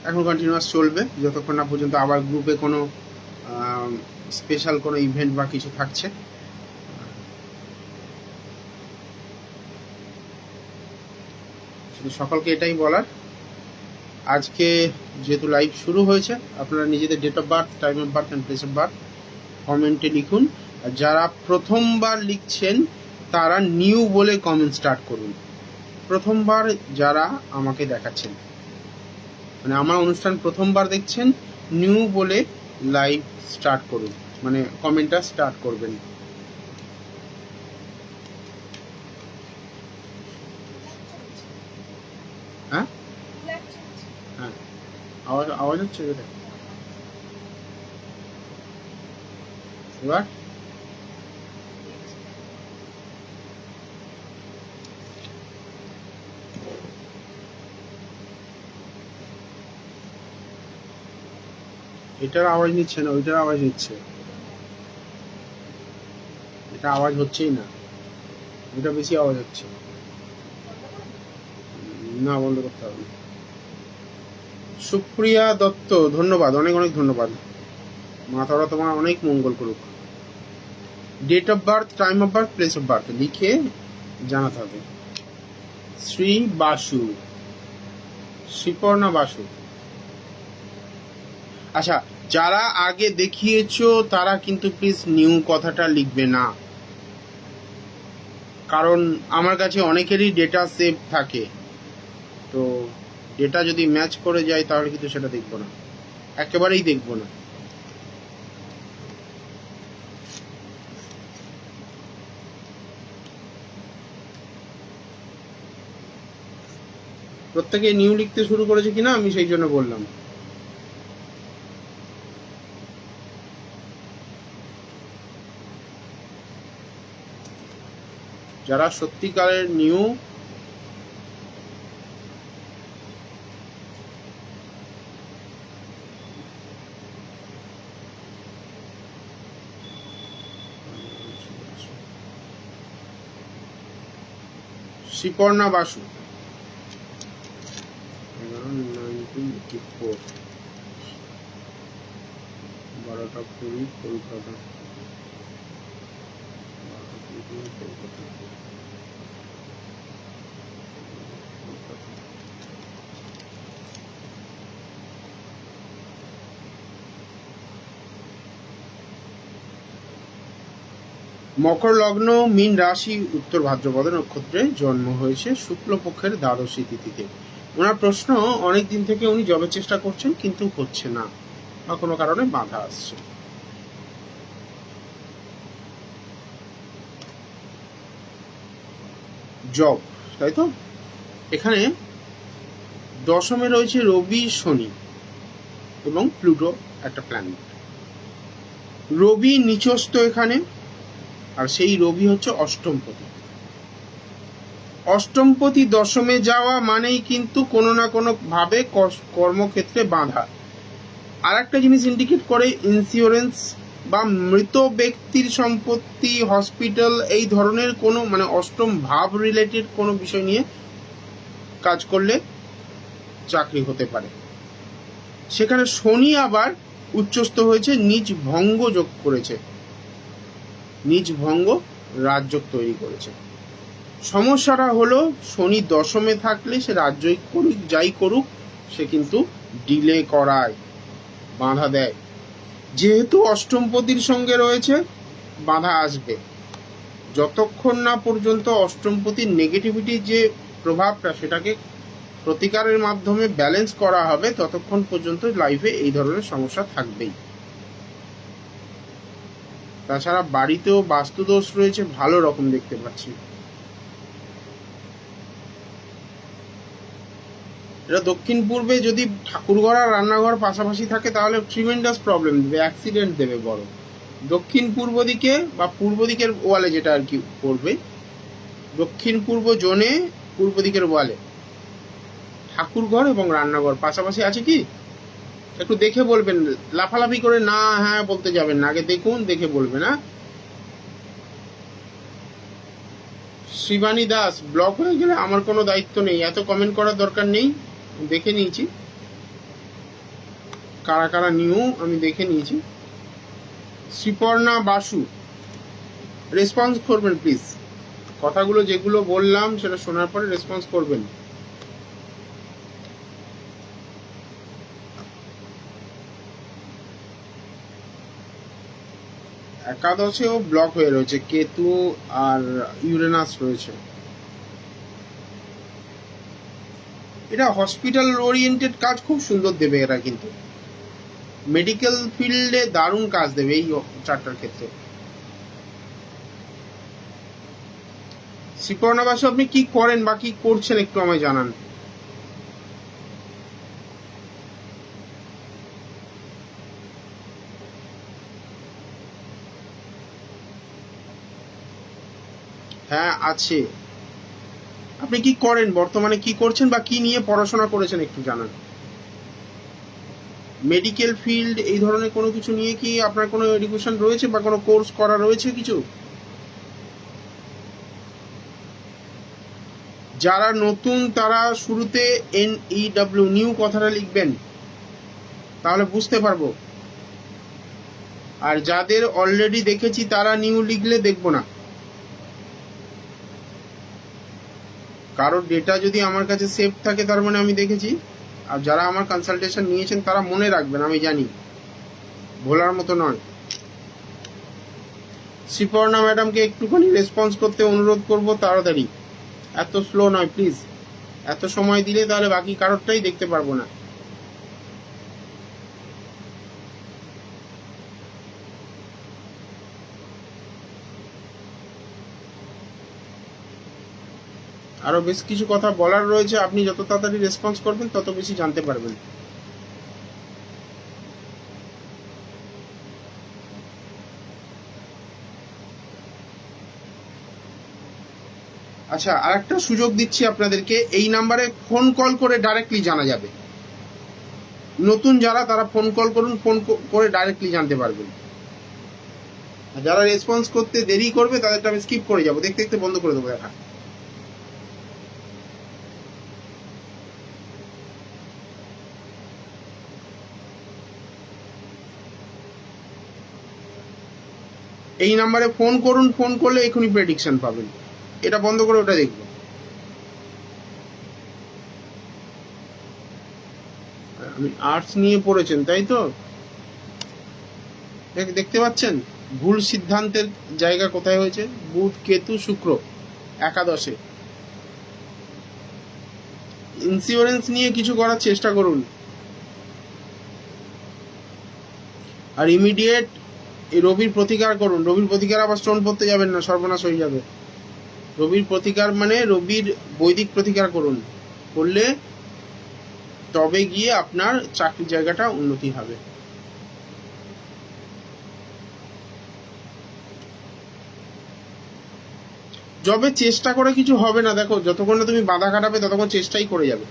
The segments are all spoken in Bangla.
এখন কন্টিনিউয়াস চলবে যতক্ষণ না পর্যন্ত আবার গ্রুপে কোনো স্পেশাল কোনো ইভেন্ট বা কিছু থাকছে। শুধু সকলকে এটাই বলার, আজকে যেহেতু লাইভ শুরু হয়েছে, আপনারা নিজেদের date of birth, time of birth and place of birth কমেন্টে লিখুন। আর যারা প্রথমবার লিখছেন তারা নিউ বলে কমেন্ট স্টার্ট করুন। প্রথমবার যারা আমাকে দেখাচ্ছেন, মানে আমার অনুষ্ঠান প্রথমবার দেখছেন, নিউ বলে লাইভ স্টার্ট করুন, মানে কমেন্টটা স্টার্ট করবেন। হ্যাঁ হ্যাঁ, আওয়াজ আওয়াজ হচ্ছে এটা এবার। এটার আওয়াজ নিচ্ছে না, ওইটার আওয়াজ নিচ্ছে। এটা আওয়াজ হচ্ছেই না, এটা বেশি আওয়াজ হচ্ছে। না, বন্ধ করতে হবে। সুপ্রিয়া দত্ত, ধন্যবাদ, অনেক অনেক ধন্যবাদ। মাতারা তোমার অনেক মঙ্গল করুক। Date of birth, time of birth, place of birth লিখে জানাতে হবে। শ্রী বাসু, শ্রীপর্ণা বাসু। আচ্ছা, যারা আগে দেখিয়েছো তারা কিন্তু প্লিজ নিউ কথাটা লিখবে না, কারণ আমার কাছে অনেকেরই ডেটা সেভ থাকে, তো ডেটা যদি ম্যাচ করে যায় তাহলে কিন্তু সেটা দেখবো না, একেবারেই দেখবো না। প্রত্যেকে নিউ লিখতে শুরু করেছে কিনা আমি সেই জন্য বললাম। যারা সত্যিকারের নিউ, শ্রীপর্ণা বাসু, 1984, 12টা 20, কলকাতা। মকর লগ্ন, মীন রাশি, উত্তর ভাদ্রপদ নক্ষত্রে জন্ম হয়েছে শুক্লপক্ষের দ্বাদশী তিথিতে। ওনার প্রশ্ন, অনেক দিন থেকে উনি জবের চেষ্টা করছেন কিন্তু হচ্ছে না বা কোনো কারণে বাধা আসছে। জব, তাই তো? এখানে দশমে রয়েছে রবি, শনি এবং প্লুটো, একটা প্ল্যানেট। রবি নিচস্থ এখানে, আর সেই রবি হচ্ছে অষ্টমপতি। অষ্টমপতি দশমে যাওয়া মানেই কিন্তু কোনো না কোনো ভাবে কর্মক্ষেত্রে বাধা। আর একটা জিনিস ইন্ডিকেট করে, ইন্স্যুরেন্স বা মৃত ব্যক্তির সম্পত্তি, হসপিটাল, এই ধরনের কোনো মানে অষ্টম ভাব রিলেটেড কোনো বিষয় নিয়ে কাজ করলে চাকরি হতে পারে। সেখানে শনি আবার উচ্চস্থ হয়েছে, নিজ ভঙ্গ যোগ করেছে, নিজ ভঙ্গ রাজযোগ তৈরি করেছে। সমস্যাটা হলো, শনি দশমে থাকলে সে রাজ্যই করুক, যাই করুক, সে কিন্তু ডিলে করায়, বাধা দেয়। যেহেতু অষ্টমপতির সঙ্গে রয়েছে, বাধা আসবে। যতক্ষণ না পর্যন্ত অষ্টমপতির নেগেটিভিটির যে প্রভাবটা সেটাকে প্রতিকারের মাধ্যমে ব্যালেন্স করা হবে, ততক্ষণ পর্যন্ত লাইফে এই ধরনের সমস্যা থাকবেই। তাছাড়া বাড়িতেও বাস্তুদোষ রয়েছে, ভালো রকম দেখতে পাচ্ছি। এটা দক্ষিণ পূর্বে যদি ঠাকুরঘর আর রান্নাঘর পাশাপাশি থাকে তাহলে ট্রিমেন্ডাস প্রবলেম দেবে, অ্যাক্সিডেন্ট দেবে বড়। দক্ষিণ পূর্ব দিকে বা পূর্ব দিকের ওয়ালে, যেটা আর কি পড়বে, দক্ষিণ পূর্ব জোনে পূর্ব দিকের ওয়ালে ঠাকুরঘর এবং রান্নাঘর পাশাপাশি আছে কি, একটু দেখে বলবেন, লাফালাফি করে না হ্যাঁ বলতে যাবেন না, আগে দেখুন, দেখে বলবেন। না, শিবানী দাস, ব্লক হয়ে গেলে আমার কোনো দায়িত্ব নেই, এত কমেন্ট করার দরকার নেই, দেখে নিয়েছি। কারা কারা নিউ আমি দেখে নিয়েছি। শ্রীপর্ণা বাসু, রেসপন্স করবেন প্লিজ, কথাগুলো যেগুলো বললাম সেটা শোনার পরে রেসপন্স করবেন। একাদশেও ব্লক হয়ে রয়েছে, কেতু আর ইউরেনাস রয়েছে। এটা হসপিটাল ওরিয়েন্টেড কাজ খুব সুন্দর দেবে এরা, কিন্তু মেডিকেল ফিল্ডে দারুণ কাজ দেবে এই চারটার ক্ষেত্রে। শ্রীপর্ণা বাসু, আপনি কি করেন বা কি করছেন একটু আমায় জানান। হ্যাঁ আছে। আপনি কি করেন বর্তমানে, কি করছেন বা কি নিয়ে পড়াশোনা করেছেন একটু জানান। মেডিকেল ফিল্ড এই ধরনের কোনো কিছু নিয়ে কি আপনার কোনো এডুকেশন রয়েছে বা কোনো কোর্স করা রয়েছে কিছু? যারা নতুন তারা শুরুতে NEW নিউ কথাটা লিখবেন, তাহলে বুঝতে পারবো। আর যাদের অলরেডি দেখেছি তারা নিউ লিখলে দেখবো না। কারোর ডেটা যদি আমার কাছে সেভ থাকে তার মানে আমি দেখেছি, আর যারা আমার কনসালটেশন নিয়েছেন তারা মনে রাখবেন, আমি জানি, ভোলার মতো নয়। শ্রীপর্ণা ম্যাডামকে একটুখানি রেসপন্স করতে অনুরোধ করব তাড়াতাড়ি, এত স্লো নয় প্লিজ। এত সময় দিলে তাহলে বাকি কারোরটাই দেখতে পারবো না। আরো বেশ কিছু কথা বলার রয়েছে, আপনি যত তাড়াতাড়ি রেসপন্স করবেন তত বেশি জানতে পারবেন। আচ্ছা, আর একটা সুযোগ দিচ্ছি আপনাদেরকে, এই নাম্বারে ফোন কল করে ডাইরেক্টলি জানা যাবে। নতুন যারা তারা ফোন কল করুন, ফোন করে ডাইরেক্টলি জানতে পারবেন। আর যারা রেসপন্স করতে দেরি করবে তাদেরটা আমি স্কিপ করে যাবো, দেখতে দেখতে বন্ধ করে দেবো দেখা। এই নাম্বারে ফোন করুন, ফোন করলে এখনই প্রেডিকশন পাবেন। এটা বন্ধ করে ওটা দেখবো। আপনি আর্টস নিয়ে পড়েছেন তাই তো, দেখতে পাচ্ছেন ভুল সিদ্ধান্তের জায়গা কোথায় হয়েছে। বুধ কেতু শুক্র একাদশে। ইন্স্যুরেন্স নিয়ে কিছু করার চেষ্টা করুন, আর ইমিডিয়েট রবির প্রতিকার করুন। রবির প্রতিকার আবার স্টোন পড়তে যাবেন না, সর্বনাশ হয়ে যাবে। রবির প্রতিকার মানে রবির বৈদিক প্রতিকার করুন, করলে তবে গিয়ে আপনার চাকরির জায়গাটা উন্নতি হবে। যবে চেষ্টা করে কিছু হবে না, দেখো যতক্ষণ না তুমি বাধা কাটাবে ততক্ষণ চেষ্টাই করে যাবে।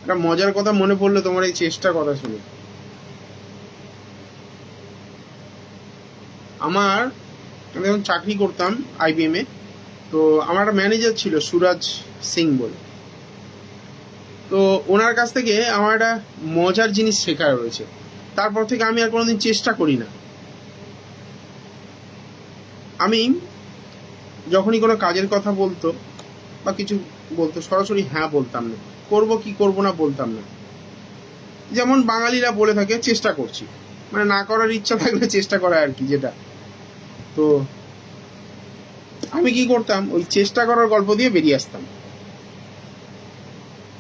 একটা মজার কথা মনে পড়লো তোমার এই চেষ্টার কথা শুনে। আমার, আমি যখন চাকরি করতাম IBM এ, তো আমার একটা ম্যানেজার ছিল সুরাজ সিং বলে। তো ওনার কাছ থেকে আমার একটা মজার জিনিস শেখার রয়েছে। তারপর থেকে আমি আর কোনোদিন চেষ্টা করি না। আমি যখনই কোনো কাজের কথা বলতো বা কিছু বলতো, সরাসরি হ্যাঁ বলতাম না, করব কি করব না বলতাম না। যেমন বাঙালিরা বলে থাকে চেষ্টা করছি, মানে না করার ইচ্ছা থাকলে চেষ্টা করা আর কি, যেটা। তো আমি কি করতাম, ওই চেষ্টা করার গল্প দিয়ে বেরিয়ে আসতাম।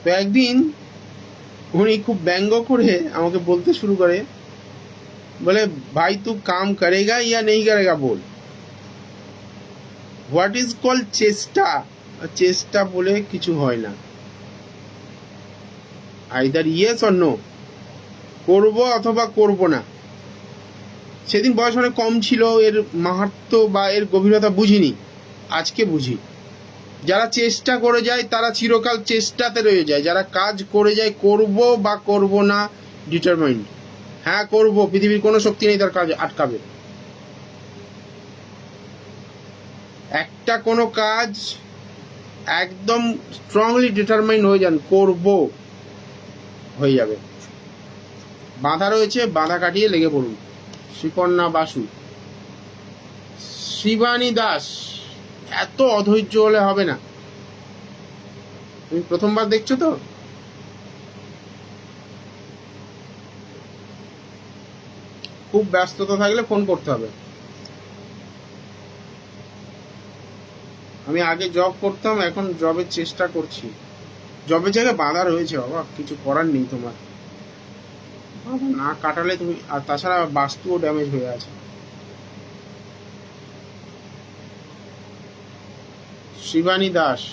তো একদিন উনি খুব ব্যঙ্গ করে আমাকে বলতে শুরু করে, বলে ভাই তু কাম করেগা ইয়া নেই করেগা বল। হোয়াট ইজ কল চেষ্টা। চেষ্টা বলে কিছু হয় না, আইদার ইয়েস অর নো, করবো অথবা করব না। সেদিন বয়স অনেক কম ছিল, এর মাহাত্ম বা এর গভীরতা বুঝিনি, আজকে বুঝি। যারা চেষ্টা করে যায় তারা চিরকাল চেষ্টাতে রয়ে যায়, যারা কাজ করে যায় করব বা করব না ডিটারমাইন্ড, হ্যাঁ করব, পৃথিবীর কোনো শক্তি নেই তার কাজ আটকাবে। একটা কোনো কাজ একদম স্ট্রংলি ডিটারমাইন হয়ে যান, করব, হয়ে যাবে। বাধা রয়েছে, বাধা কাটিয়ে লেগে পড়ুন। শ্রীকন্যা বাসু। শিবানী দাস, এত অধৈর্য হলে হবে না। তুমি প্রথমবার দেখছো তো, খুব ব্যস্ততা থাকলে ফোন করতে হবে। আমি আগে জব করতাম, এখন জবের চেষ্টা করছি। জবের জায়গায় বাধা রয়েছে বাবা, কিছু করার নেই তোমার। বাধা না কাটালে তুমি, আর তাছাড়া বাস্তুও ড্যামেজ হয়ে আছে। শিবানী দাস,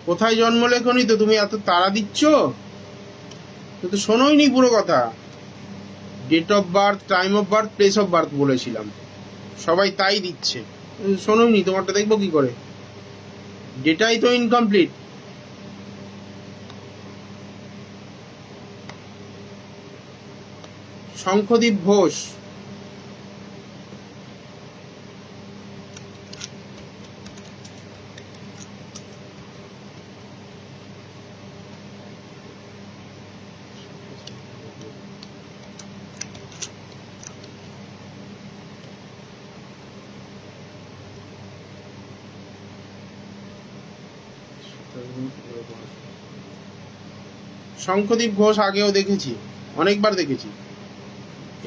কোথায় জন্ম লেখনি তো তুমি এত তাড়া দিচ্ছ, কিন্তু শোনোই নি পুরো কথা। Date of birth, time of birth, place of birth বলেছিলাম, সবাই তাই দিচ্ছে, শোনোই নি। তোমারটা দেখবো কি করে, ডেটাই তো ইনকমপ্লিট। শঙ্খদীপ ঘোষ, শঙ্খদীপ ঘোষ আগেও দেখেছি, অনেকবার দেখেছি,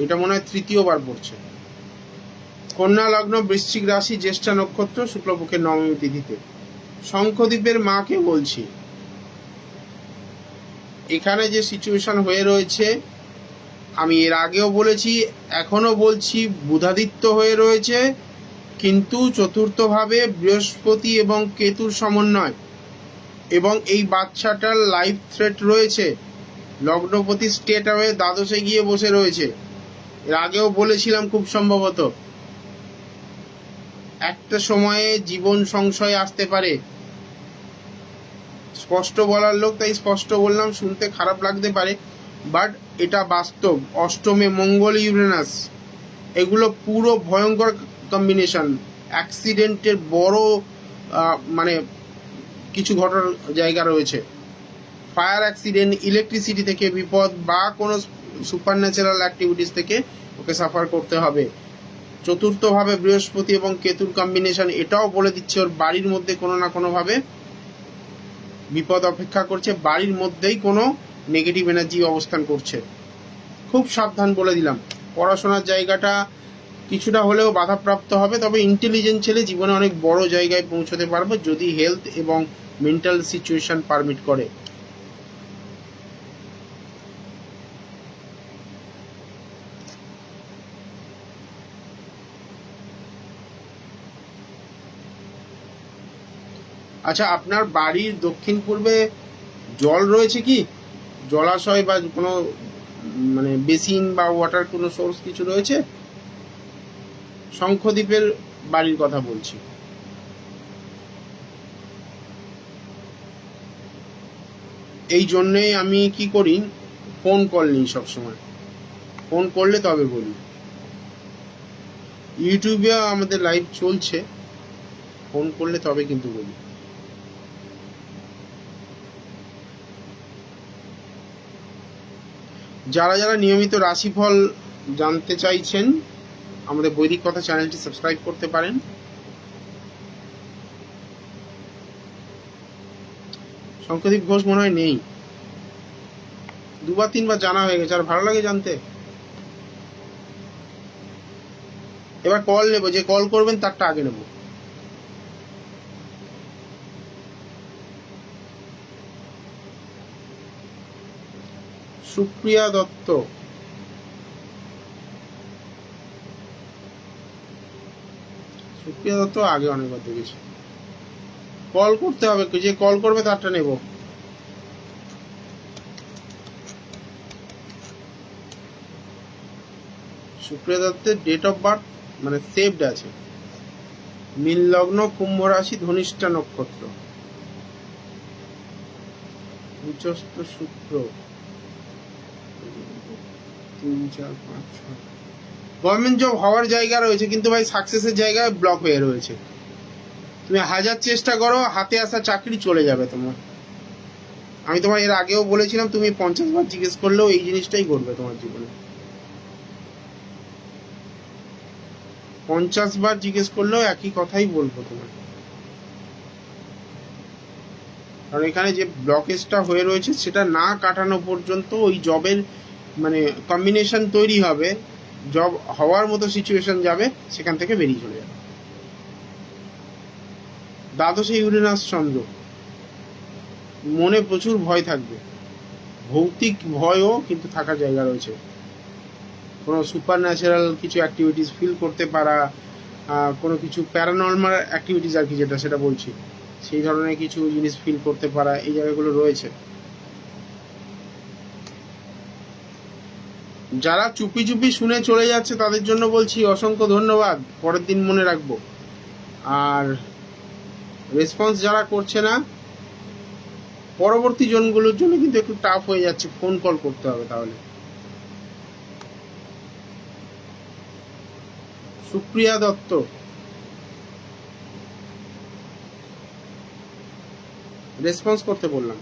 এটা মনে হয় তৃতীয়বার পড়ছে। কন্যা লগ্ন, বৃশ্চিক রাশি, জ্যেষ্ঠা নক্ষত্র, শুক্লপক্ষের নবমী তিথিতে। শঙ্খদীপের মাকে বলছি, এখানে যে সিচুয়েশন হয়ে রয়েছে, আমি এর আগেও বলেছি, এখনো বলছি, বুধাদিত্য হয়ে রয়েছে, কিন্তু চতুর্থভাবে বৃহস্পতি এবং কেতুর সমন্বয়, এবং এই বাচ্চাটার লাইফ থ্রেট রয়েছে। লগ্নপতি স্টেট হয়ে দ্বাদশে গিয়ে বসে রয়েছে, এর আগেও বলেছিলাম। খুব সম্ভবত একটা সময়ে জীবন সংশয় আসতে পারে। স্পষ্ট বলার লোক, তাই স্পষ্ট বললাম, শুনতে খারাপ লাগতে পারে, বাট এটা বাস্তব। অষ্টমে মঙ্গল, ইউরেনাস, এগুলো পুরো ভয়ঙ্কর কম্বিনেশন। অ্যাক্সিডেন্টের বড় মানে কিছু ঘটার জায়গা রয়েছে। ফায়ার অ্যাক্সিডেন্ট, ইলেকট্রিসিটি থেকে বিপদ, বা কোনো সুপার ন্যাচারাল অ্যাক্টিভিটিস থেকে ওকে সাফার করতে হবে। চতুর্থভাবে বৃহস্পতি এবং কেতুর কম্বিনেশন এটাও বলে দিচ্ছে ওর বাড়ির মধ্যে কোনো না কোনোভাবে বিপদ অপেক্ষা করছে, বাড়ির মধ্যেই কোনো নেগেটিভ এনার্জি অবস্থান করছে। খুব সাবধান বলে দিলাম। পড়াশোনার জায়গাটা কিছুটা হলেও বাধাপ্রাপ্ত হবে, তবে ইন্টেলিজেন্ট ছেলে জীবনে অনেক বড় জায়গায় পৌঁছতে পারবে, যদি হেলথ এবং মেন্টাল সিচুয়েশন পারমিট করে। আচ্ছা, আপনার বাড়ির দক্ষিণ পূর্বে জল রয়েছে কি, জলাশয় বা কোনো মানে বেসিন বা ওয়াটার কোনো সোর্স কিছু রয়েছে? শঙ্খদ্বীপের বাড়ির কথা বলছি। এই জন্যেই আমি কি করি, ফোন কল নিই সবসময়, ফোন করলে তবে বলি। ইউটিউবে আমাদের লাইভ চলছে, ফোন করলে তবে কিন্তু বলি। যারা যারা নিয়মিত রাশিফল জানতে চাইছেন, আমাদের বৈদিক কথা চ্যানেলটি সাবস্ক্রাইব করতে পারেন। শঙ্খদীপ ঘোষ মনে হয় নেই, দুবার তিনবার জানা হয়ে গেছে, আর ভালো লাগে জানতে। এবার কল নেব, যে কল করবেন তারটা আগে নেব। সুপ্রিয়া দত্ত, সুপ্রিয়া দত্ত আগে অনেকবার দেখেছি। কল করতে হবে, যে কল করবে তারটা নেব। সুপ্রিয়া দত্তের ডেট অফ বার্থ মানে সেভড আছে, মীন লগ্ন, কুম্ভ রাশি, ধনিষ্ঠা নক্ষত্র, উচ্চস্থ শুক্র, 3 4 5 6। গভর্নমেন্ট জব হওয়ার জায়গা রয়েছে, কিন্তু ভাই সাকসেসের জায়গায় ব্লক হয়ে রয়েছে। তুমি হাজার চেষ্টা করো, হাতে আসা চাকরি চলে যাবে তোমার। আমি তোমার এর আগেও বলেছিলাম, তুমি 50 বার জিজ্ঞেস করলেও এই জিনিসটাই ঘটবে তোমার জীবনে। 50 বার জিজ্ঞেস করলেও একই কথাই বলবো তোমার। কারণ এখানে যে ব্লকেজটা হয়ে রয়েছে সেটা না কাটানো পর্যন্ত ওই জবের মানে কম্বিনেশন তৈরি হবে, জব হওয়ার মতো সিচুয়েশন যাবে, সেখান থেকে বেরিয়ে চলে যাবে। দ্বাদশে ইউরেনাস চন্দ্র, মনে প্রচুর ভয় থাকবে, ভৌতিক ভয়ও কিন্তু থাকার জায়গা রয়েছে। কোনো সুপার ন্যাচারাল কিছু অ্যাক্টিভিটিস ফিল করতে পারা, কোনো কিছু প্যারানর্মাল অ্যাক্টিভিটিস আর কি যেটা সেটা বলছি, সেই ধরনের কিছু জিনিস ফিল করতে পারা, এই জায়গাগুলো রয়েছে। যারা চুপি চুপি শুনে চলে যাচ্ছে তাদের জন্য বলছি অসংখ্য ধন্যবাদ, পরের দিন মনে রাখবো। আর রেসপন্স যারা করছে না, পরবর্তী জনগুলোর জন্য কিন্তু একটু টাফ হয়ে যাচ্ছে, ফোন কল করতে হবে তাহলে। সুপ্রিয়া দত্ত, রেসপন্স করতে বললাম।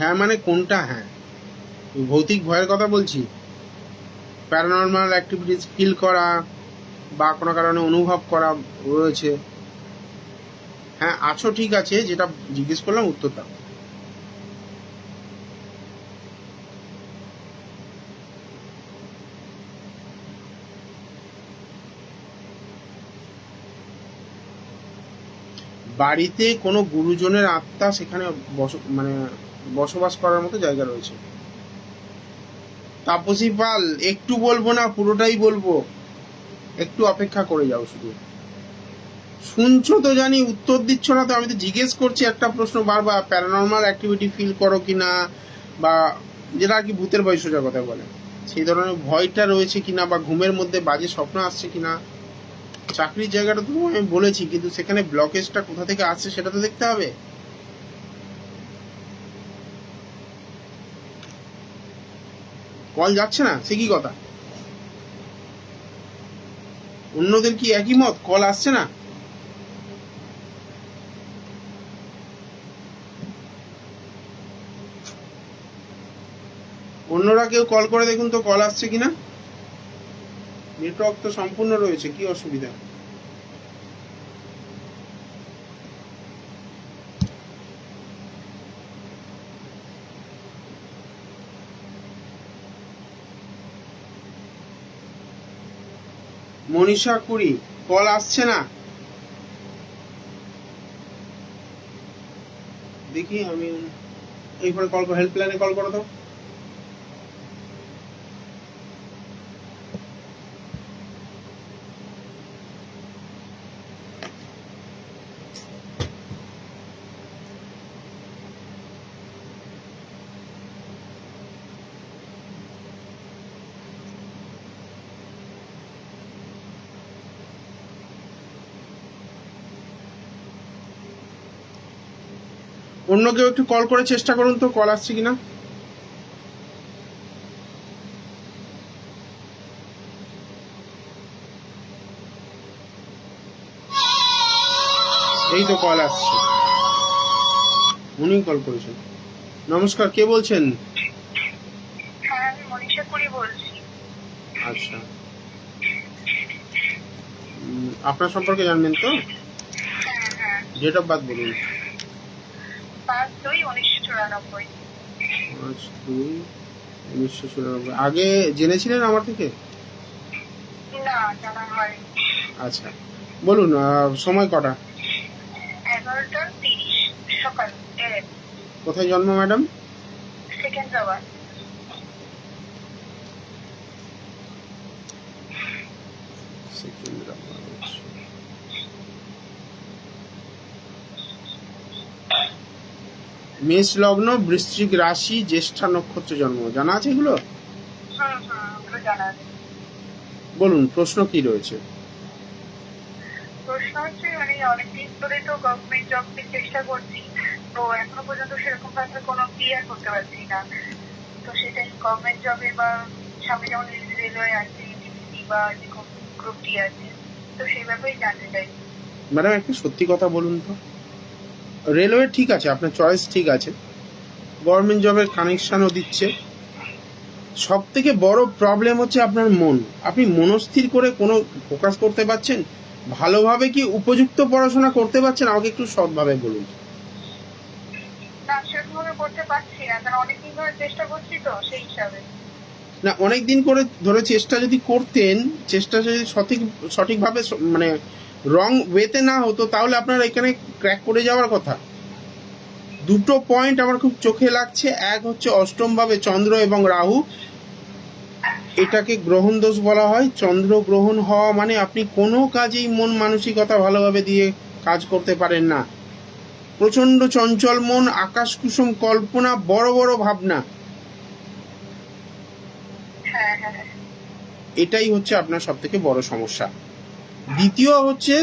হ্যাঁ মানে কোনটা? হ্যাঁ, ভৌতিক ভয়ের কথা বলছি, প্যারানর্মাল অ্যাক্টিভিটিস ফিল করা বা কোনো কারণে অনুভব করা রয়েছে। হ্যাঁ আছো, ঠিক আছে, যেটা জিজ্ঞেস করলাম উত্তর দাও। বাড়িতে কোনো গুরুজনের আত্মা সেখানে মানে বসবাস করার মতো জায়গা রয়েছে। তাপসী পাল, একটু বলবো না, পুরোটাই বলবো, একটু অপেক্ষা করে যাও। শুধু শুনছো তো জানি, উত্তর দিচ্ছ না তো। আমি তো জিজ্ঞেস করছি একটা প্রশ্ন বারবার, প্যারানর্মাল অ্যাক্টিভিটি ফিল করো কিনা, বা যেটা আর কি ভূতের ভয় সোজা কথা বলে, সেই ধরনের ভয়টা রয়েছে কিনা, বা ঘুমের মধ্যে বাজে স্বপ্ন আসছে কিনা। চাকরির জায়গাটা তো আমি বলেছি, কিন্তু সেখানে ব্লকেজটা কোথা থেকে আসছে সেটা তো দেখতে হবে। কল যাচ্ছে না, সে কি কথা? অন্যদের কি একই মত, কল আসছে না? অন্যরা কেউ কল করে দেখুন তো কল আসছে কিনা। নেটওয়ার্ক তো সম্পূর্ণ রয়েছে, কি অসুবিধা? মনীষা কুড়ি, কল আসছে না, দেখি আমি এইখানে কল করো, হেল্পলাইনে কল করো তো। অন্য কেউ একটু কল করে চেষ্টা করুন তো, কল আসছে কিনা। এই তো কল আসছে, উনি কল করেছেন। নমস্কার, কে বলছেন? হ্যাঁ, আমি মনীষা কুড়ি বলছি। আচ্ছা, আপনার সম্পর্কে জানবেন তো? হ্যাঁ হ্যাঁ, ডেট অফ বার্থ বলুন। 5/2/1994। 5/2/1994। আগে জেনেছিলেন আমার থেকে? না, জানা হয়নি। আচ্ছা বলুন, সময় কটা? 11:30 সকাল AM। কোথায় জন্ম ম্যাডাম? সেকেন্দ্রাবাদ। মেষ লগ্ন, বৃশ্চিক রাশি, জ্যেষ্ঠা নক্ষত্র জন্ম, জানা আছে এগুলো? ওগুলো জানা আছে। বলুন প্রশ্ন কি রয়েছে? প্রশ্ন হচ্ছে মানে অনেকদিন ধরে তো গভর্নমেন্ট জবের চেষ্টা করছি, তো এখনো পর্যন্ত সেরকম ভাবে কোনো ক্লিয়ার করতে পারছি না। তো সেটাই গভর্নমেন্ট জবে বা সামনে যেমন রেলওয়ে আছে, ডিসি বা গ্রুপ ডি আছে, তো সেই ব্যাপারেই জানতে চাই। ম্যাডাম একটা সত্যি কথা বলুন তো, রেলওয়ে ঠিক আছে, আপনার চয়েস ঠিক আছে, গভর্নমেন্ট জবের কানেকশনও দিচ্ছে, সব থেকে বড় প্রবলেম হচ্ছে আপনার মন। আপনি মনস্থির করে কোনো ফোকাস করতে পারছেন? ভালোভাবে কি উপযুক্ত পড়াশোনা করতে পারছেন? আমাকে একটু সৎভাবে বলুন। না, সেরকম ভাবে করতে পারছি না, কারণ অনেকদিন ধরে চেষ্টা করছি, তো সেই হিসাবে। না, অনেক দিন করে ধরে চেষ্টা যদি করতেন, চেষ্টা যদি সঠিকভাবে মানে রং ওয়েতে না হতো, তাহলে আপনার এখানে ক্র্যাক করে যাওয়ার কথা। দুটো পয়েন্ট আমার খুব চোখে লাগছে। এক হচ্ছে অষ্টম ভাবে চন্দ্র এবং রাহু, এটাকে গ্রহণ দোষ বলা হয়। চন্দ্র গ্রহণ হওয়া মানে আপনি কোনো কাজেই মন মানসিকতা ভালোভাবে দিয়ে কাজ করতে পারেন না। প্রচন্ড চঞ্চল মন, আকাশ কুসুম কল্পনা, বড় বড় ভাবনা, হ্যাঁ। এটাই হচ্ছে আপনার সব থেকে বড় সমস্যা। দ্বিতীয় হচ্ছে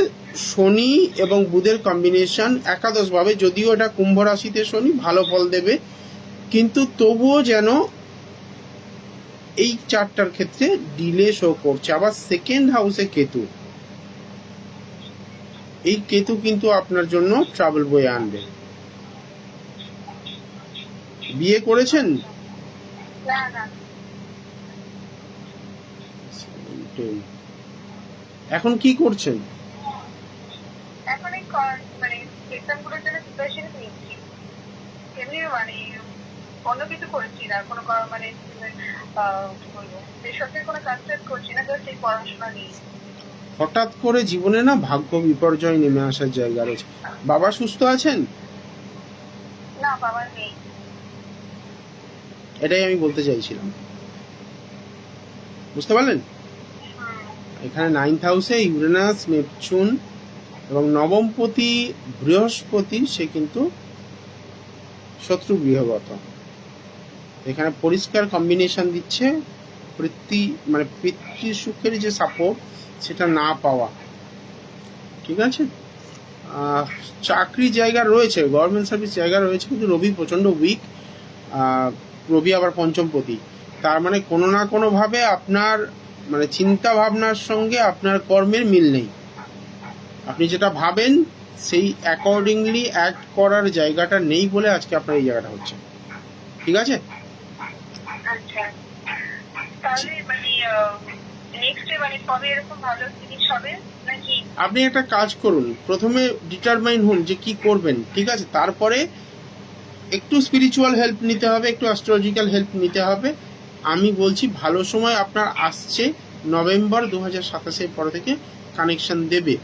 শনি এবং বুধের কম্বিনেশন একাদশ ভাবে, যদিও এটা কুম্ভ রাশিতে শনি ভালো ফল দেবে, কিন্তু তবুও যেন এই চারটার ক্ষেত্রে ডিলে শো করছে। আবার সেকেন্ড হাউসে কেতু, এই কেতু কিন্তু আপনার জন্য ট্রাবল বয়ে আনবে। বিয়ে করেছেন? না। এখন কি করছেন? এখন এই মানে এক্সামগুলোর জন্য প্রিপারেশন নিচ্ছি, এমনি মানে অন্য কিছু করছি না, কোনো মানে কি বলবো, বেসরকারি কোনো কাজ টাজ করছি না, জাস্ট এই পড়াশোনা নিয়ে। হঠাৎ করে জীবনে না ভাগ্য বিপর্যয় নেমে আসার জায়গা রয়েছে। বাবা সুস্থ আছেন? না, বাবা নেই। এটাই আমি বলতে চাইছিলাম, বুঝতে পারলেন? এখানে 9th হাউসে ইউরেনাস, নেপচুন এবং নবমপতি বৃহস্পতি, সে কিন্তু শত্রু গৃহগত। এখানে পরিষ্কার কম্বিনেশন দিচ্ছে পিতৃ সুখের যে সাপোর্ট সেটা না পাওয়া। ঠিক আছে, চাকরি জায়গা রয়েছে, গভর্নমেন্ট সার্ভিস জায়গা রয়েছে, কিন্তু রবি প্রচন্ড উইক। রবি আবার পঞ্চমপতি, তার মানে কোনো না কোনো ভাবে আপনার মানে চিন্তা ভাবনার সঙ্গে আপনার কর্মের মিল নেই। আপনি যেটা ভাবেন সেই অ্যাকর্ডিংলি অ্যাক্ট করার জায়গাটা নেই বলে আজকে আপনার এই জায়গাটা হচ্ছে। ঠিক আছে, আচ্ছা, তাহলে মানে নেক্সট মানে কবে এরকম ভালো জিনিস হবে নাকি? আপনি একটা কাজ করুন, প্রথমে ডিটারমাইন হন যে কি করবেন, ঠিক আছে, তারপরে একটু স্পিরিচুয়াল হেল্প নিতে হবে, একটু অ্যাস্ট্রোলজিক্যাল হেল্প নিতে হবে। আমি বলছি ভালো সময় আপনার আসছে, নভেম্বর 2027-এর পর থেকে কানেকশন দেবে।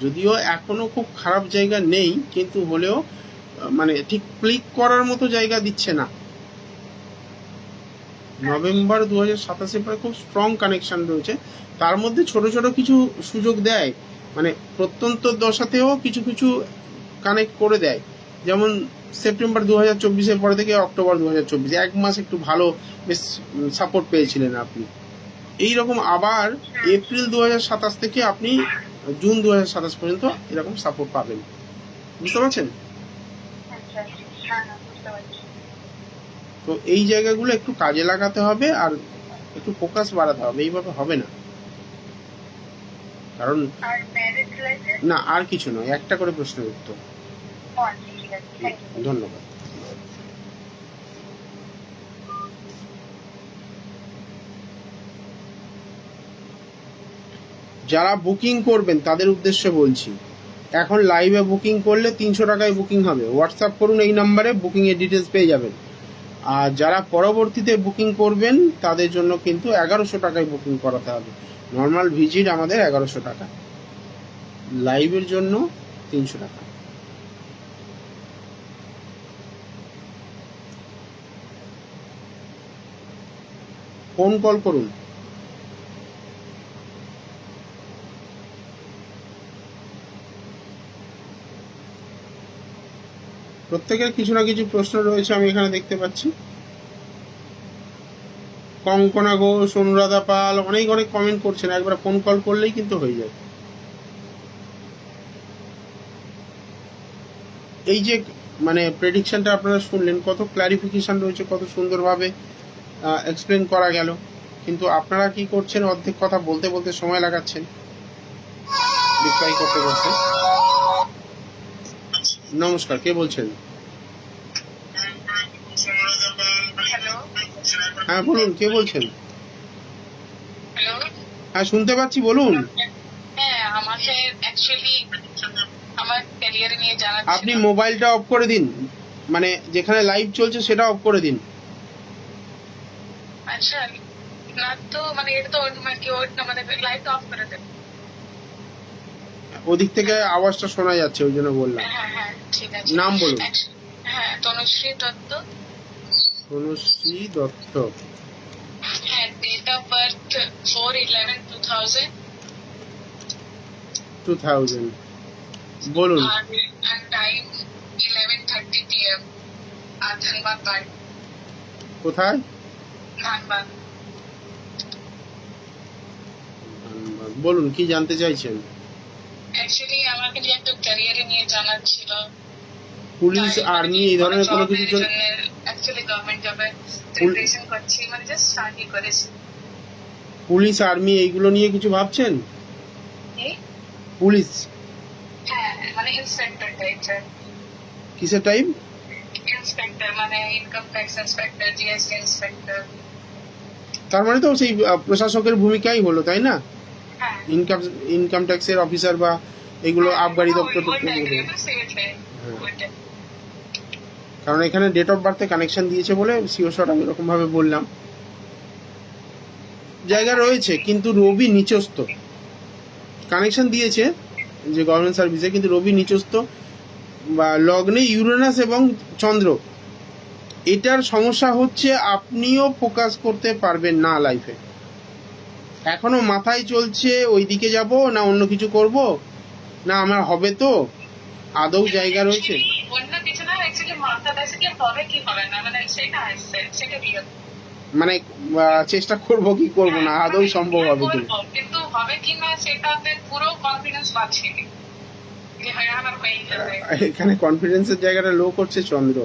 যদিও এখনো খুব খারাপ জায়গা নেই, কিন্তু হলেও মানে ঠিক ক্লিক করার মতো জায়গা দিচ্ছে না। নভেম্বর 2027-এর পরে খুব স্ট্রং কানেকশন রয়েছে, তার মধ্যে ছোট ছোট কিছু সুযোগ দেয়, মানে প্রত্যন্ত দশাতেও কিছু কিছু কানেক্ট করে দেয়। যেমন সেপ্টেম্বর 2024-এর পরে থেকে অক্টোবর 2024, 1 মাস একটু ভালো বেশ সাপোর্ট পেয়েছিলেন আপনি। এইরকম আবার এপ্রিল 2027 থেকে আপনি জুন 2027 পর্যন্ত এরকম সাপোর্ট পাবেন। বুঝতে পারছেন? আচ্ছা, হ্যাঁ, বুঝতে পারছি। তো এই জায়গাগুলো একটু কাজে লাগাতে হবে আর একটু ফোকাস বাড়াতে হবে, এইভাবে হবে না। কারণ আর ম্যারেজ লাইফে না, আর কিছু নয়, একটা করে প্রশ্নের উত্তর। আচ্ছা, ঠিক আছে, থ্যাংক ইউ। ধন্যবাদ। যারা বুকিং করবেন তাদের উদ্দেশ্যে বলছি, এখন লাইভে বুকিং করলে 300 টাকায় বুকিং হবে। হোয়াটসঅ্যাপ করুন এই নাম্বারে, বুকিং এর ডিটেলস পেয়ে যাবেন। আর যারা পরবর্তীতে বুকিং করবেন তাদের জন্য কিন্তু 1100 টাকায় বুকিং করাতে হবে। নর্মাল ভিজিট আমাদের 1100 টাকা, লাইভের জন্য 300 টাকা। ফোন কল করুন। প্রত্যেকের কিছু না কিছু প্রশ্ন রয়েছে আমি এখানে দেখতে পাচ্ছি। কঙ্কনা ঘোষ, অনুরাধা পাল অনেক অনেক কমেন্ট করছেন, একবার ফোন কল করলেই কিন্তু হয়ে যায়। এই যে মানে প্রেডিকশনটা আপনারা শুনলেন, কত ক্লারিফিকেশন রয়েছে, কত সুন্দরভাবে এক্সপ্লেন করা গেল, কিন্তু আপনারা কি করছেন, অর্ধেক কথা বলতে বলতে সময় লাগাচ্ছেন রিপ্লাই করতে করতে। নমস্কার, কে বলছেন? হ্যালো হ্যাঁ বলুন, কে বলছেন? হ্যালো হ্যাঁ শুনতে পাচ্ছি, বলুন। হ্যাঁ, আমাকে অ্যাকচুয়ালি আমার ক্যারিয়ার নিয়ে জানার আপনি মোবাইলটা অফ করে দিন, মানে যেখানে লাইভ চলছে সেটা অফ করে দিন। আচ্ছা, না তো মানে এটা তো মানে কি ওর মানে লাইট অফ করে দেন। ওদিক থেকে আওয়াজটা শোনা যাচ্ছে, ওই জন্য বললাম। হ্যাঁ হ্যাঁ ঠিক আছে। নাম বলুন। হ্যাঁ, তনুশ্রী দত্ত। তনুশ্রী দত্ত। হ্যাঁ, ডেট অফ বার্থ 4/11/2000 2000। বলুন। আর টাইম 11:30 PM। আর ধানবাদ বাড়ি। কোথায়? ধানবাদ। বলুন, কি জানতে চাইছেন? অ্যাকচুয়ালি আমাকে যে একটা ক্যারিয়ারে নিয়ে জানার ছিল। পুলিশ, আর্মি এই ধরনের কোনো কিছু অ্যাকচুয়ালি গভর্নমেন্ট জবে প্রিপারেশন করছি, মানে জাস্ট স্টাডি করেছি। পুলিশ, আর্মি এইগুলো নিয়ে কিছু ভাবছেন? পুলিশ হ্যাঁ, মানে ইন্সপেক্টর টাইপের। কিসের টাইপ? ইন্সপেক্টর মানে income tax inspector, GST inspector. তার মানে তো সেই প্রশাসকের ভূমিকাই হলো, তাই না? হ্যাঁ, ইনকাম ট্যাক্সের অফিসার বা এগুলো আবগারি দপ্তর। কারণ এখানে ডেট অফ বার্থে কানেকশন দিয়েছে বলে সিওর আমি এরকম ভাবে বললাম। জায়গা রয়েছে, কিন্তু রবি নিচস্থ। কানেকশন দিয়েছে যে গভর্নমেন্ট সার্ভিসে, কিন্তু রবি নিচস্থ বা লগ্নে ইউরেনাস এবং চন্দ্র। এটার সমস্যা হচ্ছে আপনিও ফোকাস করতে পারবেন না লাইফে। এখনো মাথায় চলছে ওই দিকে যাব না অন্য কিছু করব, না আমার হবে তো আদৌ জায়গা রয়েছে। অন্য কিছু না, অ্যাকচুয়ালি মাথা দেশে কি হবে কি হবে না, মানে সেটা আসছে, সেটা রিয়েল। মানে চেষ্টা করব কি করব না, আদৌ সম্ভব হবে কি, কিন্তু হবে কি না সেটাতে পুরো কনফিডেন্স পাচ্ছি না যে হ্যাঁ আমার হয়ে যাবে। এখানে কনফিডেন্সের জায়গাটা লো করছে চন্দ্র,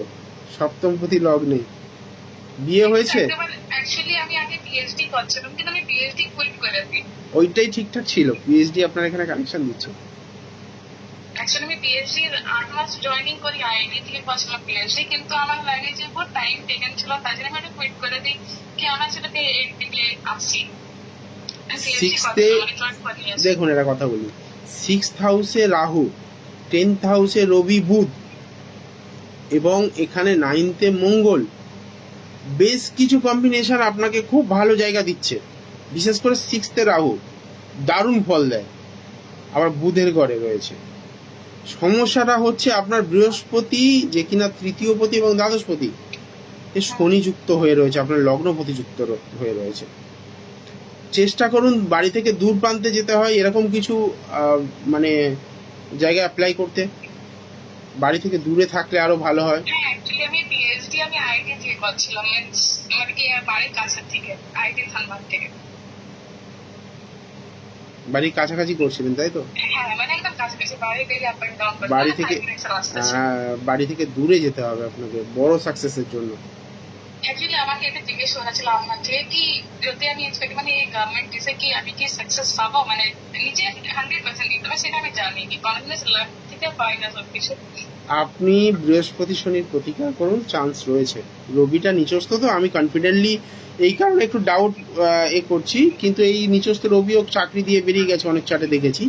সপ্তমপতি লগ্নে। বিয়ে হয়েছে? অ্যাকচুয়ালি আমি আগে পিএইচডি করছিলাম, কিন্তু আমি পিএইচডি কুইট করে দিই। ওইটাই ঠিকঠাক ছিল, পিএইচডি আপনার এখানে কানেকশন দিচ্ছে। অ্যাকচুয়ালি আমি পিএইচডি 8 মাস জয়েনিং করি, আইআইটি থেকে করছিলাম পিএইচডি, কিন্তু আমার লাগে যে বহুত টাইম টেকেন ছিল, তাই জন্য আমি কুইট করে দিই কি আমার সেটাতে এর দিকে আসছি। দেখুন এটা কথা বলি, 6th হাউসে রাহু, 10th হাউসে রবি বুধ এবং এখানে 9th মঙ্গল, বেশ কিছু কম্বিনেশন আপনাকে খুব ভালো জায়গা দিচ্ছে। বিশেষ করে 6th রাহু দারুণ ফল দেয়, আবার বুধের ঘরে রয়েছে। সমস্যাটা হচ্ছে আপনার বৃহস্পতি যে কিনা তৃতীয়পতি এবং দ্বাদশপতি, এ শনি যুক্ত হয়ে রয়েছে, আপনার লগ্নপতি যুক্ত হয়ে রয়েছে। চেষ্টা করুন বাড়ি থেকে দূর প্রান্তে যেতে হয় এরকম কিছু মানে জায়গায় অ্যাপ্লাই করতে, বাড়ি থেকে দূরে থাকলে আরো ভালো হয়। অ্যাকচুয়ালি আমি পিএইচডি আমি আইআইটি থেকে করছিলাম, মানে কি বাড়ির কাছের থেকে, আইআইটি ধানবাদ থেকে। বাড়ির কাছাকাছি করছিলেন তাই তো? হ্যাঁ, মানে একদম কাছাকাছি, বাড়ি থেকে আপ এন্ড ডাউন করতে। বাড়ি থেকে দূরে যেতে হবে আপনাকে বড় সাকসেসের জন্য। অ্যাকচুয়ালি আমাকে এটা জিজ্ঞেস করা ছিল আপনাকে কি যদি আমি এক্সপেক্ট মানে এই গভর্নমেন্ট দিছে কি আমি কি সাকসেস পাবো, মানে নিজে 100% দিতে হবে সেটা আমি জানি কি কনফিডেন্স থেকে পাই না সবকিছু। আপনি বৃহস্পতি শনির প্রতিকার করুন, চান্স রয়েছে। রবিটা নিচস্থ তো, আমি কনফিডেন্টলি এই কারণে একটু ডাউট করছি, কিন্তু এই নিচস্থ রবিও চাকরি দিয়ে বেরিয়ে গেছে অনেক চার্টে দেখেছি।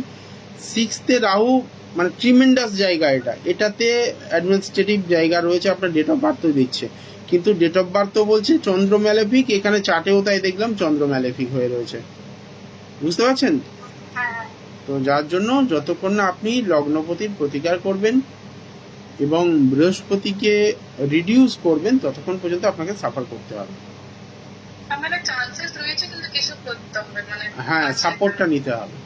6th রাহু মানে ট্রিমেন্ডাস জায়গা, এটাতে অ্যাডমিনিস্ট্রেটিভ জায়গা রয়েছে, আপনার ডেট অফ বার্থও দিচ্ছে, কিন্তু ডেট অফ বার্থও বলছে চন্দ্র ম্যালেফিক, এখানে চার্টেও তাই দেখলাম চন্দ্র ম্যালেফিক হয়ে রয়েছে। বুঝতে পারছেন তো? যার জন্য যতক্ষণ না আপনি লগ্নপতির প্রতিকার করবেন এবং বৃহস্পতিকে রিডিউস করবেন ততক্ষণ পর্যন্ত আপনাকে সাফার করতে হবে। মানে চান্সেস রয়েছে, কিন্তু কিছু করতে হবে, মানে হ্যাঁ, সাপোর্টটা নিতে হবে।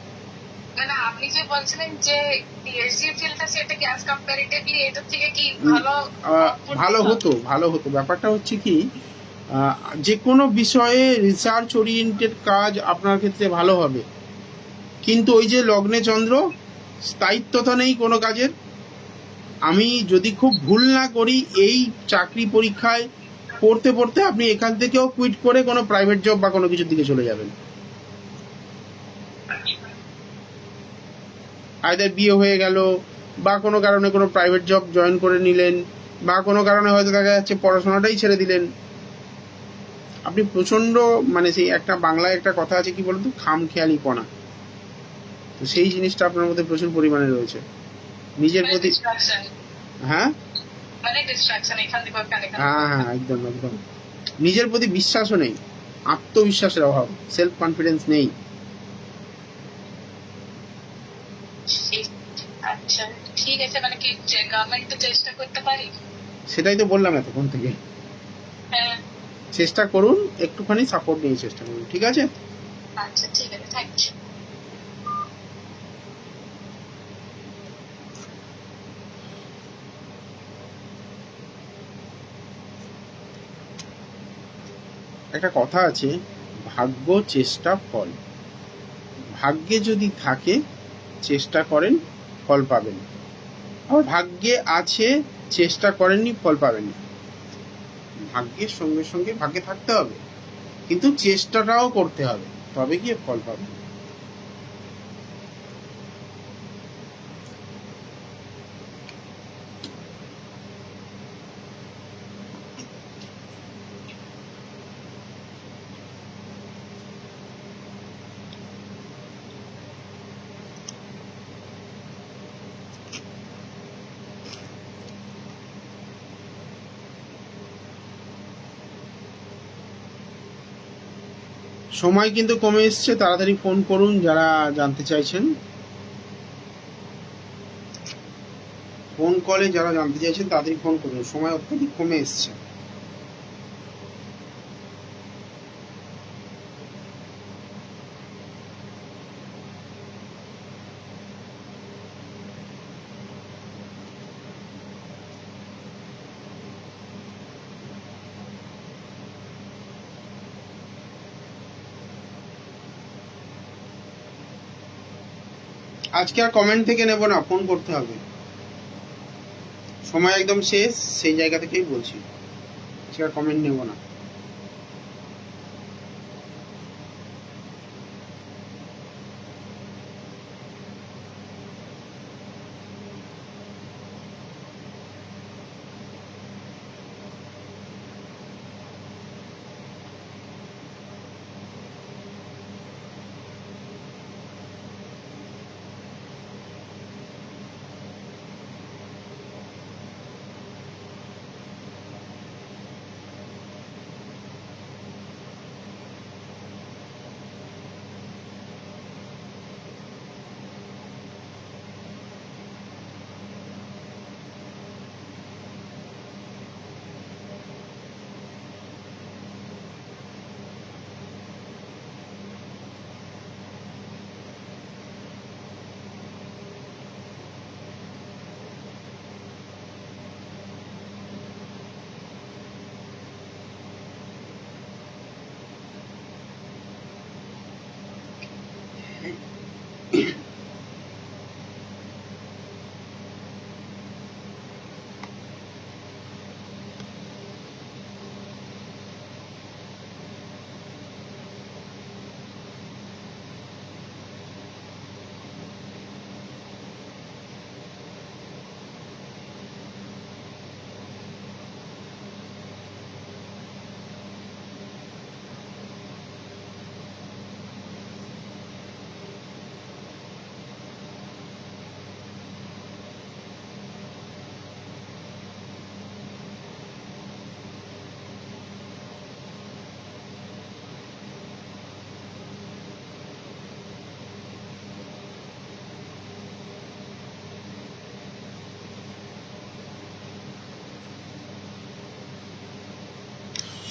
মানে আপনি যে বলছিলেন যে পিএইচডি ফিল্ডটা, সেটা কি অ্যাজ কম্পারেটিভলি এটার থেকে কি উম, ভালো ভালো হতো, ভালো হতো। ব্যাপারটা হচ্ছে কি, যে কোনো বিষয়ে রিসার্চ ওরিয়েন্টেড কাজ আপনার ক্ষেত্রে ভালো হবে, কিন্তু ওই যে লগ্নে চন্দ্র, স্থায়িত্বতা নেই কোনো কাজের। আমি যদি খুব ভুল না করি, এই চাকরি পরীক্ষায় পড়তে পড়তে আপনি এখান থেকেও কুইট করে কোনো প্রাইভেট জব বা কোনো কিছুর দিকে চলে যাবেন। আইদার বিয়ে হয়ে গেল, বা কোনো কারণে কোনো প্রাইভেট জব জয়েন করে নিলেন, বা কোনো কারণে হয়তো দেখা যাচ্ছে পড়াশোনাটাই ছেড়ে দিলেন। আপনি প্রচণ্ড, মানে সেই একটা বাংলায় একটা কথা আছে, কি বলতো, খামখেয়ালিপনা। তো সেই জিনিসটা আপনার মধ্যে প্রচুর পরিমাণে রয়েছে। নিজের প্রতি, হ্যাঁ হ্যাঁ হ্যাঁ, একদম একদম। নিজের প্রতি বিশ্বাসও নেই, আত্মবিশ্বাসের অভাব, সেলফ কনফিডেন্স নেই। আচ্ছা, ঠিক আছে। মানে কি গভর্নমেন্ট চেষ্টা করতে পারি? সেটাই তো বললাম এতক্ষণ থেকে। হ্যাঁ, চেষ্টা করুন, একটুখানি সাপোর্ট নিয়ে চেষ্টা করুন, ঠিক আছে? আচ্ছা, ঠিক আছে, থ্যাংক ইউ। একটা কথা আছে, ভাগ্য চেষ্টা ফল। ভাগ্যে যদি থাকে, চেষ্টা করেন, ফল পাবেন। আর ভাগ্যে আছে, চেষ্টা করেননি, ফল পাবেন না। ভাগ্যের সঙ্গে সঙ্গে ভাগ্যে থাকতে হবে, কিন্তু চেষ্টাটাও করতে হবে, তবে গিয়ে ফল পাবেন। সময় কিন্তু কমে এসছে, তাড়াতাড়ি ফোন করুন যারা জানতে চাইছেন। ফোন কলে যারা জানতে চাইছেন তাড়াতাড়ি ফোন করুন, সময় অত্যধিক কমে এসছে। আজকে আর কমেন্ট থেকে নেব না, ফোন করতে হবে। সময় একদম শেষ, সেই জায়গা থেকেই বলছি, আজকে আর কমেন্ট নেব না।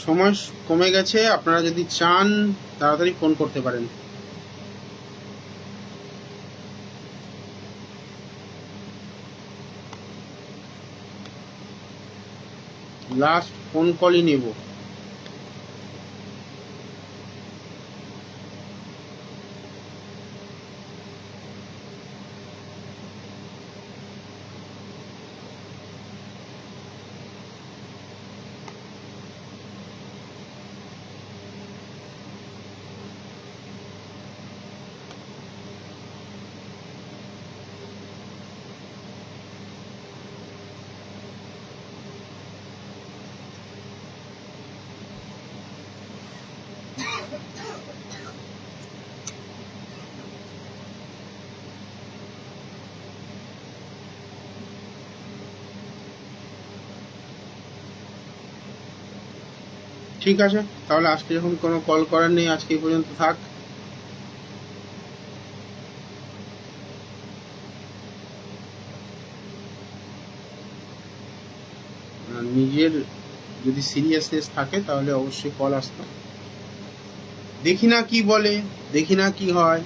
সময় কমে গেছে, আপনারা যদি চান তাড়াতাড়ি ফোন করতে পারেন। লাস্ট ফোন কলই নেব। ঠিক আছে, তাহলে আজকে যখন কোনো কল করার নেই, আজকে এই পর্যন্ত থাক। নিজের যদি সিরিয়াসনেস থাকে তাহলে অবশ্যই কল আসতো। দেখি না কি বলে, দেখি না কি হয়,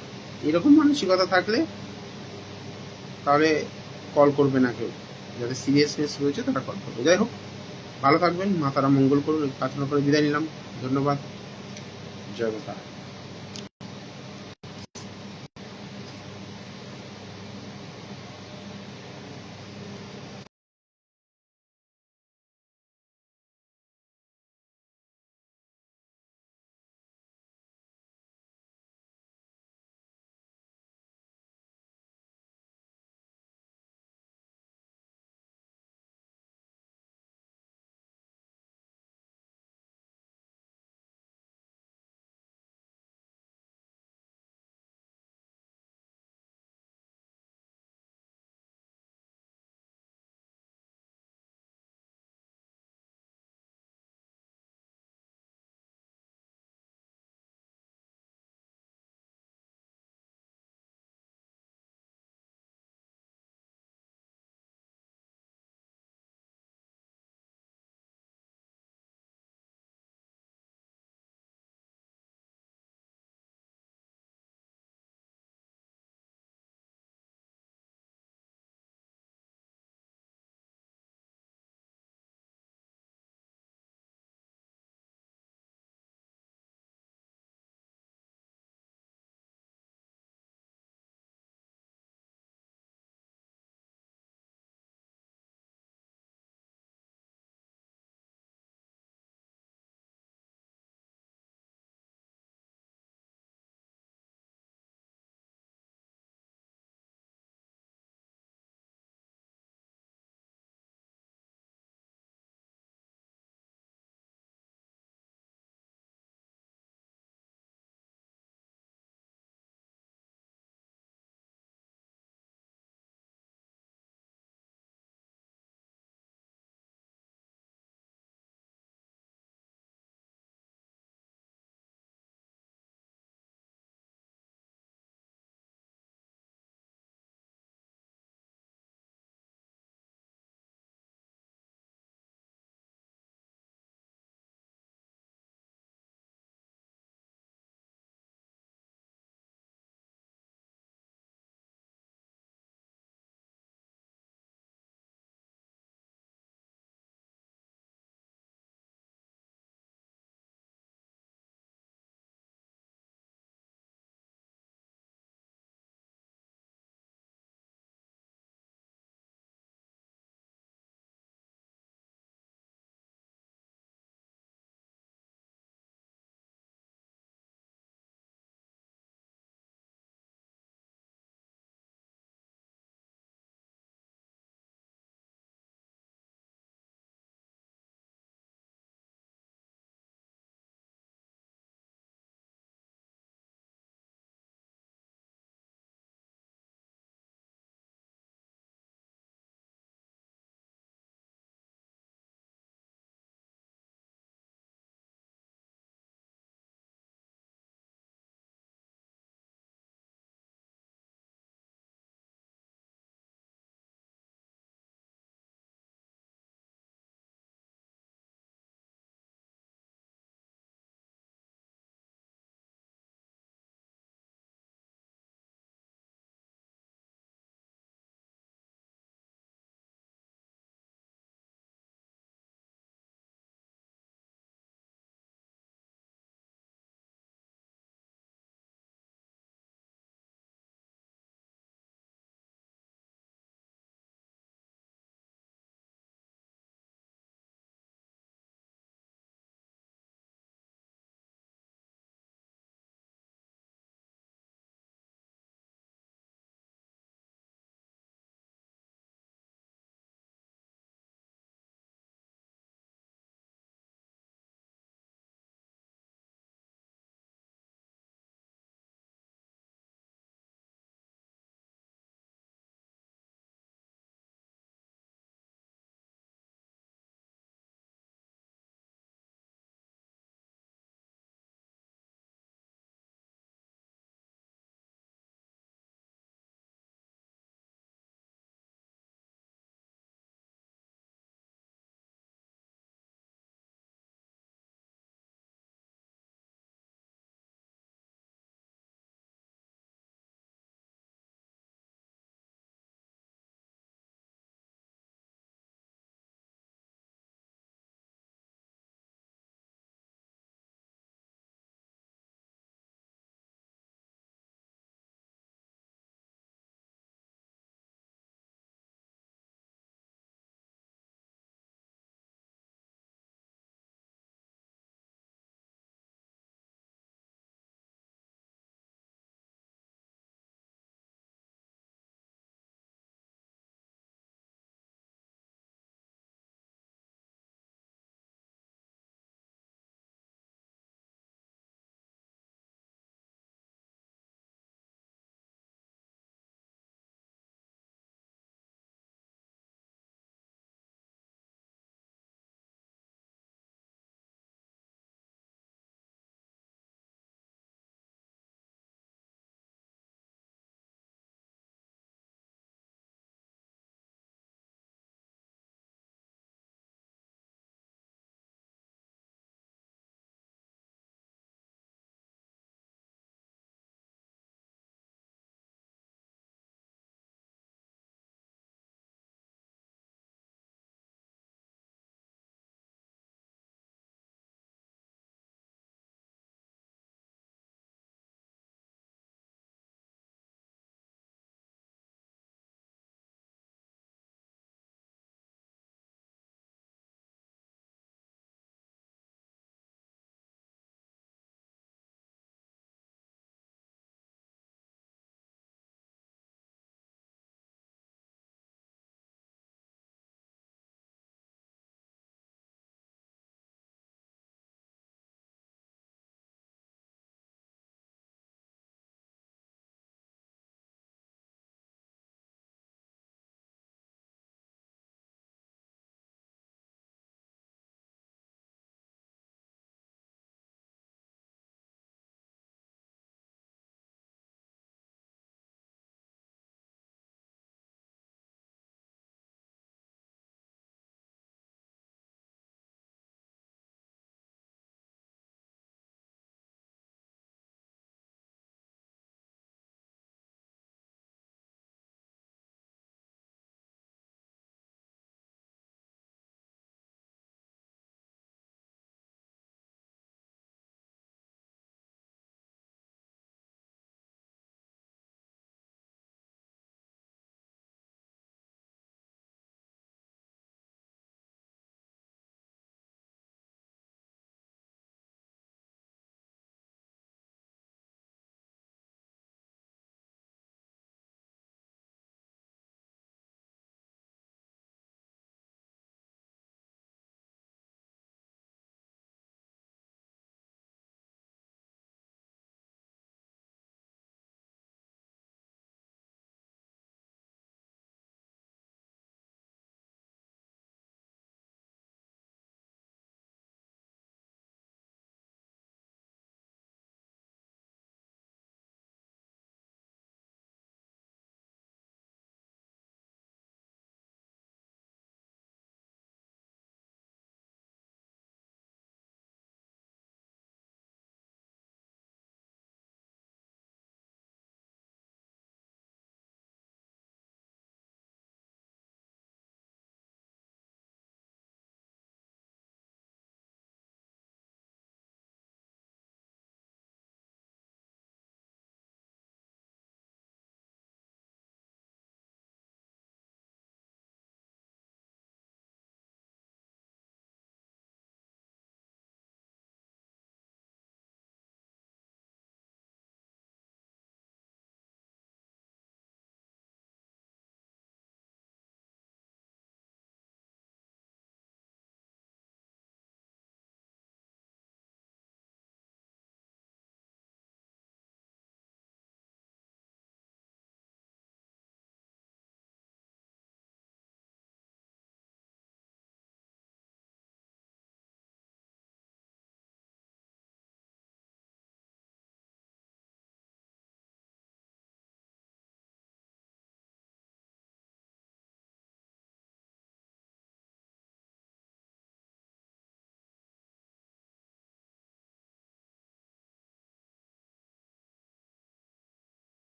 এরকম মানসিকতা থাকলে তাহলে কল করবে না কেউ। যাদের সিরিয়াসনেস রয়েছে তারা কল করবে। যাই হোক, ভালো থাকবেন, মাতারা মঙ্গল করুন। প্রার্থনা করে বিদায় নিলাম। ধন্যবাদ। জয় মাতা।